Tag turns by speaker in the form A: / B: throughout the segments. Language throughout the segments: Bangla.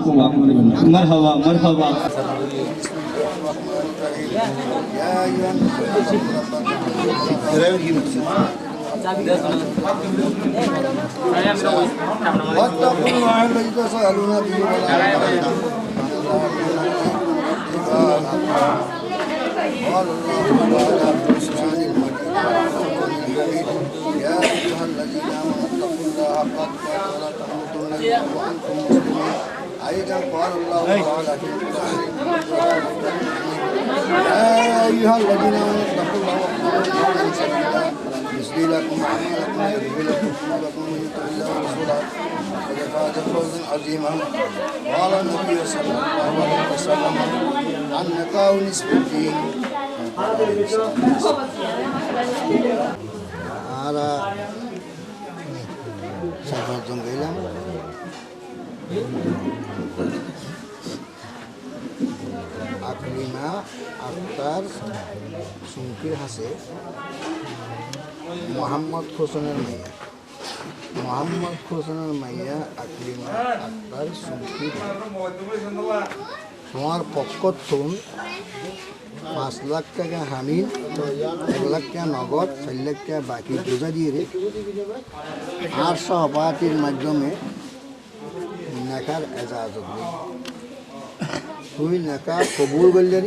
A: عليكم ورحمة الله. مرحبا مرحبا.
B: يا أيها الناس واتقوا الله الذي تسألون به والأرحام قال الله تعالى في الشان المجيد يا أيها الذين آمنوا اتقوا الله حق تقاته ولا تموتن إلا وأنتم مسلمون أيضا قال الله تعالى في القرآن يا أيها الذين آمنوا اتقوا الله وقولوا قولا سديدا يصلي لكم أعمالكم ويغفر لكم ذنوبكم ومن يطع الله ورسوله فقد فاز فوزا عظيما قال النبي صلى الله عليه وسلم النكاح نصف الدين আমরা সাতজন গেলাম আকলিমা আক্তার সুমকির হাসে মোহাম্মদ হোসেনের মাইয়া মোহাম্মদ হোসেনের মাইয়া আকলিমা আক্তার সুমকির তোমার পক্ষ থুন 5 লাখ টাকা হামিল 1 লাখ টাকা নগদ 4 লাখ টাকা বাকি বোঝা দিয়ে রে আর সহপাঠীর মাধ্যমে নেকার এজাজত নেই তুই নেকা কবুল করলি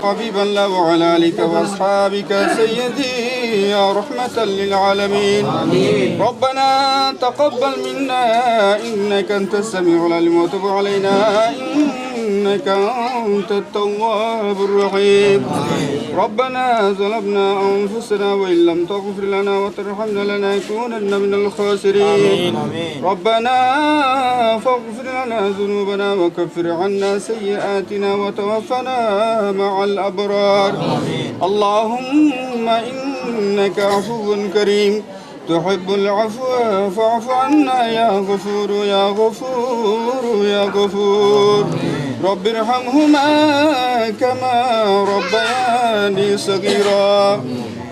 C: حبيبا الله وعلى آلك وأصحابك سيدي يا رحمة للعالمين ربنا تقبل منا إنك أنت السميع العليم وتب علينا إنك أنت التواب الرحيم ربنا ظلمنا أنفسنا وإن لم تغفر لنا وترحمنا لنكونن من الخاسرين ربنا فاغفر لنا ذنوبنا وكفر عنا سيئاتنا وتوفنا مع الأبرار اللهم إنك عفو كريم تحب العفو فاعف عنا يا غفور يا غفور يا غفور رب ارحمهما كما ربياني صغيرا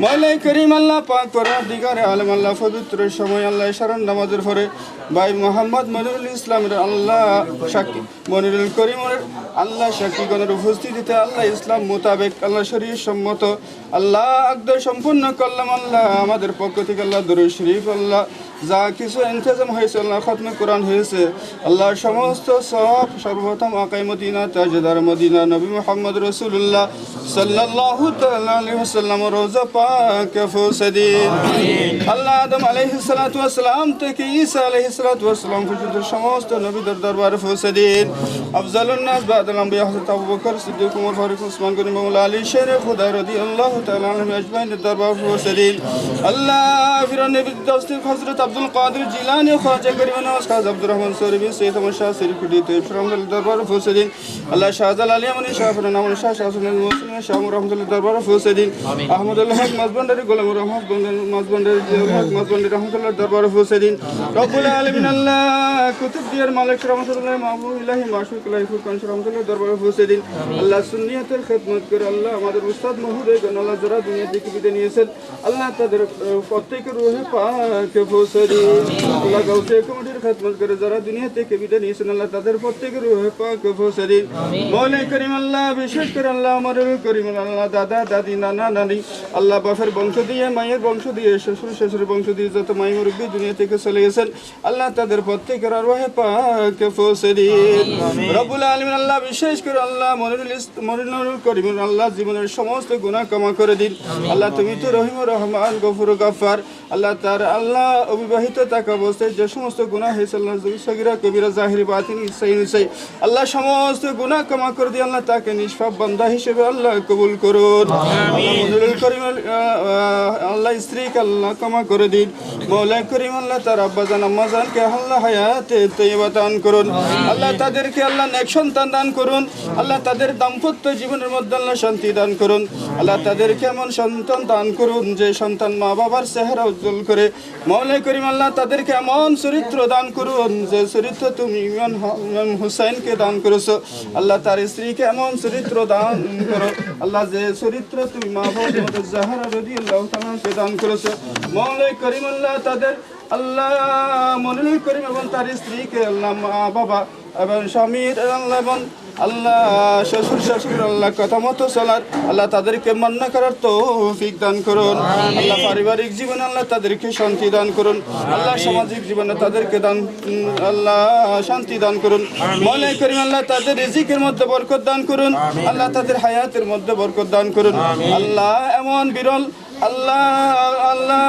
C: মওলাই করিম আল্লাহ পাক পরওয়ারদিগারে আলম আল্লাহ পবিত্র সময় আল্লাহ শরণ নামাজের পরে ভাই মোহাম্মদ মনিরুল ইসলামের আল্লাহ সাক্ষী মনিরুল করিমের আল্লাহ সাক্ষীগণের উপস্থিতিতে আল্লাহ ইসলাম মোতাবেক আল্লাহ শরীয়ত সম্মত আল্লাহ আকদর সম্পূর্ণ করলাম আল্লাহ আমাদের পক্ষ থেকে আল্লাহ দরুদ শরীফ আল্লাহ যা কিছু ইন্তজাম হয়েছে আল্লাহ খতমে কোরআন হয়েছে আল্লাহ সমস্ত সওয়াব সর্বপ্রথম আকাই মদিনা তাজদার মদিনা নবী মুহাম্মদ রাসূলুল্লাহ সাল্লাল্লাহু তাআলা আলাইহি ওয়াসাল্লাম রওজা পাক ফসদিন আল্লাহ আদম আলাইহিস সালাতু ওয়াস সালাম থেকে ঈসা আলাইহিস সালাতু ওয়াস সালাম পর্যন্ত সমস্ত নবীদের দরবারে ফসদিন আফজালুন নাস বাদাল আম্বিয়া হযরত আবু বকর সিদ্দিক ওমর ফারুক ওসমান গনি মাওলা আলী শের খুদা রাদিয়াল্লাহু তাআলা আনহুম আজমাইন দরবারে ফসদিন আল্লাহ ফিরান নবী দস্তর হযরত আব্দুল কাদের জিলানী খাজা করিম নওয়াজ খাজা আব্দুর রহমান সরিবি সৈয়দ আহমদ শাহ শরীফুদ্দিন তৈয়ব রহমাতুল্লাহ দরবারে ফসদিন আল্লাহ শাহজালাল আলী আমনি শাহ ফরমান আমনি শাহ শাহসুল মুসলিম শাহ রহমাতুল্লাহ দরবারে ফসদিন আহমদুল্লাহ হক মাসবান্ডারি গোলাম রহমান মাসবান্ডারি হক মাসবান্ডারি রহমাতুল্লাহ দরবারে ফসদিন রব্বুল আলামিন আল্লাহ কুতুব দিয়ার মালিক রহমাতুল্লাহ মাহবুব ইলাহি মাশউক ইলাহি ফুরকান রহমাতুল্লাহ দরবারে ফসদিন আল্লাহ সুন্নিয়তের খিদমত করে আল্লাহ আমাদের উস্তাদ মহোদয় আল্লাহ যারা দুনিয়া থেকে বিদায় নিয়েছেন আল্লাহ তাদের প্রত্যেকের রূহে পাক ফসদিন আল্লাহ গাউসে কমিটির খিদমত করে যারা দুনিয়া থেকে বিদায় নিয়েছেন আল্লাহ তাদের প্রত্যেকের রূহে পাক ফসদিন মওলাই করিম আল্লাহ বিশেষ করে আল্লাহ আমাদের করিম আল্লাহ দাদা দাদি নানা নানি আল্লাহ বাপের বংশ দিয়ে মায়ের বংশ দিয়ে শ্বশুর শাশুড়ির বংশ দিয়ে যত মাই মুরব্বী দুনিয়া থেকে চলে গেছেন আল্লাহ তাদের প্রত্যেকের রূহে পাক ফসদিন রব্বুল আলামিন আল্লাহ বিশেষ করে আল্লাহ মনিরুল করিম আল্লাহ জীবনের সমস্ত গুনাহ ক্ষমা করে দিন আল্লাহ তুমি তো রহিম রহমান গফুর গফফার আল্লাহ তার আল্লাহ অবিবাহিত থাকা অবস্থায় যে সমস্ত গুনাহ হয়েছে আল্লাহ সগীরা কবিরা জাহিরি বাতিনি সাইন আল্লাহ সমস্ত গুনাহ ক্ষমা করে দিন আল্লাহ তাকে নিষ্পাপ বান্দা হিসেবে আল্লাহ কবুল করুন মনিরুল করিম আল্লাহ স্ত্রীকে আল্লাহ ক্ষমা করে দিন মওলাই করিম আল্লাহ তার আব্বাজান আম্মাজানকে আল্লাহ হায়াতে তৈয়বা দান করুন আল্লাহ তাদেরকে আল্লাহ নেক সন্তান দান করুন আল্লাহ তাদের দাম্পত্য জীবনের মধ্যে আল্লাহ শান্তি দান করুন আল্লাহ তাদেরকে এমন সন্তান দান করুন যে সন্তান মা বাবার চেহারা উজ্জ্বল করে মওলাই করিম আল্লাহ তাদেরকে এমন চরিত্র দান করুন যে চরিত্র তুমি ইমাম হুসাইনকে দান করেছো আল্লাহ তার স্ত্রীকে এমন চরিত্র দান করো আল্লাহ যে চরিত্র তুমি মা ফাতেমা জাহরা রাদিয়াল্লাহু তাআলাকে দান করেছো মওলা করিম আল্লাহ তাদের আল্লাহ মনিরুল করিম এবং তার স্ত্রীকে আল্লাহ মা বাবা এবং স্বামীর আল্লাহ এবং আল্লাহ শ্বশুর শাশুড়ি আল্লাহ কথা মতো চলার আল্লাহ তাদেরকে মান্য করার তৌফিক দান করুন আল্লাহ পারিবারিক জীবনে আল্লাহ তাদেরকে শান্তি দান করুন আল্লাহ সামাজিক জীবনে তাদেরকে দান আল্লাহ শান্তি দান করুন মওলা করিম আল্লাহ তাদের রিজিকের মধ্যে বরকত দান করুন আল্লাহ তাদের হায়াতের মধ্যে বরকত দান করুন আল্লাহ এমন বিরল আল্লাহ আল্লাহ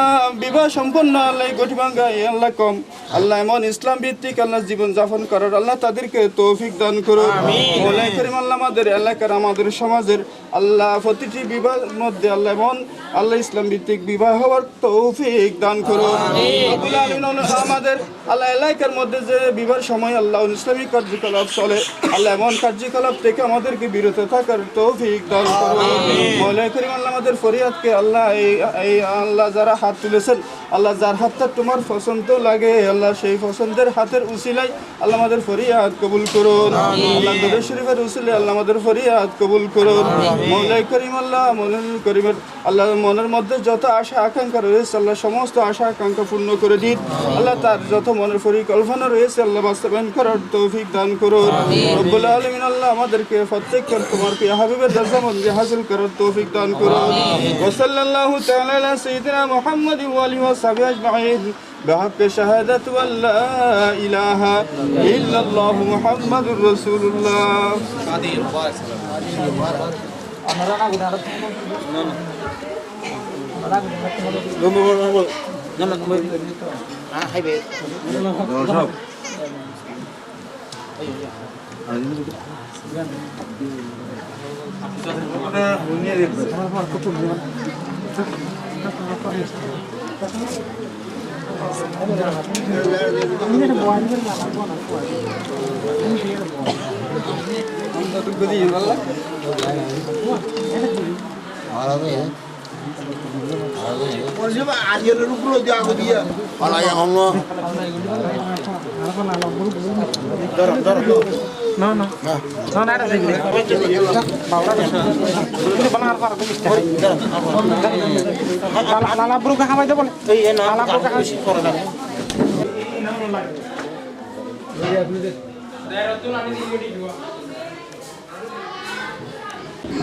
C: বিবাহ সম্পন্ন আল্লাহ গঠি ভাঙ্গাই আল্লাহ কম আল্লাহ এমন ইসলাম ভিত্তিক আল্লাহ জীবন যাপন করার আল্লাহ তাদেরকে তৌফিক দান করুন মওলা করিম আল্লাহ আমাদের এলাকার আমাদের সমাজের আল্লাহ প্রতিটি বিবাহের মধ্যে আল্লাহ এমন আল্লাহ ইসলাম ভিত্তিক বিবাহ হওয়ার তৌফিক দান করুন রব্বুল আলামিন আমাদের আল্লাহ এলাকার মধ্যে যে বিবাহের সময় আল্লাহ ইসলামিক কার্যকলাপ চলে আল্লাহ এমন কার্যকলাপ থেকে আমাদেরকে বিরত থাকার তৌফিক দান করুন মওলা করিম আল্লাহ আমাদের ফরিয়াদকে আল্লাহ এই আল্লাহ যারা হাত তুলেছেন আল্লাহ যার হাতটা তোমার পছন্দ লাগে আল্লাহ সেই পছন্দের হাতের উসিলাই আল্লাহ আমাদের ফরিয়াদ কবুল করুন আল্লাহ দরুদ শরীফের উসিলায় আল্লাহ আমাদের ফরিয়াদ কবুল করুন মওলা করিম আল্লাহ মনিরুল করিমের আল্লাহ মনের মধ্যে যত আশা আকাঙ্ক্ষা রয়েছে আল্লাহ সমস্ত আশা আকাঙ্ক্ষা পূর্ণ করে দিন আল্লাহ তার যত মনের পরিকল্পনা রয়েছে আল্লাহ বাস্তবায়ন করার তৌফিক দান করুন রব্বুল আলামিন আল্লাহ আমাদেরকে প্রত্যেককে তোমার প্রিয় হাবিবের রাজামন্দি হাসিল করার তৌফিক দান করুন ওয়া সাল্লাল্লাহু তাআলা আলা সাইয়্যিদিনা মুহাম্মাদিন ওয়া আলিহি ওয়া সাহবিহি আজমাইন بحق شهادة أن لا إله إلا الله محمد رسول الله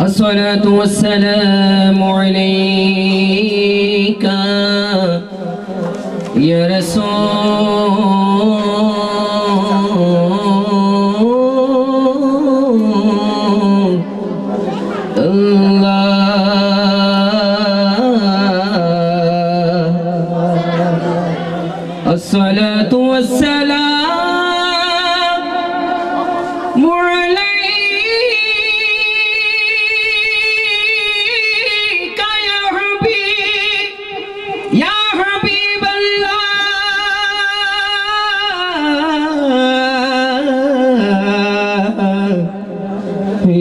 D: الصلاة والسلام عليك يا رسول الله الصلاة والسلام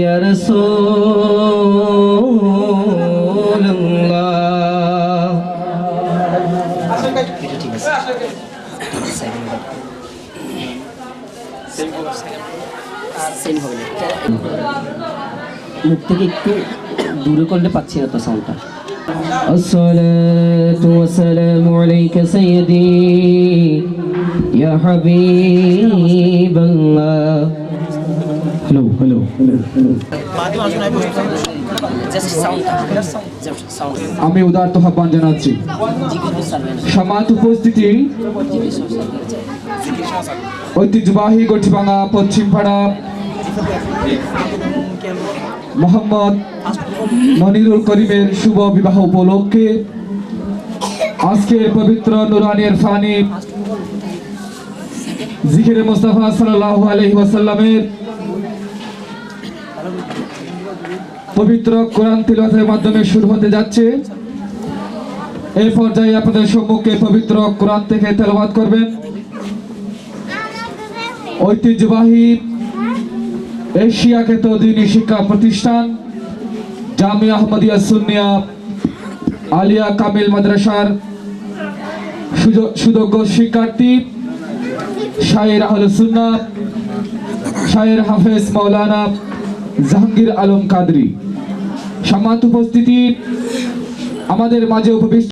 D: يا رسول الله মুখ থেকে একটু দূরে করলে পাচ্ছি না তো সাউন্ডটা الصلاة والسلام عليك سيدي يا حبيب الله hello
E: আমি উদারত আহ্বান জানাচ্ছি সমাজ উপস্থিতি ঐতিহ্যবাহী গঠিভাঙা পশ্চিমপাড়া মোহাম্মদ মনিরুল করিমের শুভ বিবাহ উপলক্ষে আজকে পবিত্র নুরানি ইরফানি জিকিরে মুস্তাফা সাল্লাল্লাহু আলাইহি ওয়াসাল্লামের পবিত্র কোরআন তিলাওয়াতের মাধ্যমে শুরু হতে যাচ্ছে। এই পর্যায়ে আপনাদের সম্মুখে পবিত্র কোরআন থেকে তেলাওয়াত করবেন ঐতিহ্যবাহী এশিয়া খ্যাত দ্বীনি শিক্ষা প্রতিষ্ঠান জামিয়া আহমদিয়া সুন্নিয়া আলিয়া কামিল মাদ্রাসার সুযোগ্য শিক্ষার্থী শায়ের আহলে সুন্নাত শায়ের হাফেজ মাওলানা জাহাঙ্গীর আলম কাদরি। সম্মানিত উপস্থিতি, আমাদের মাঝে উপবিষ্ট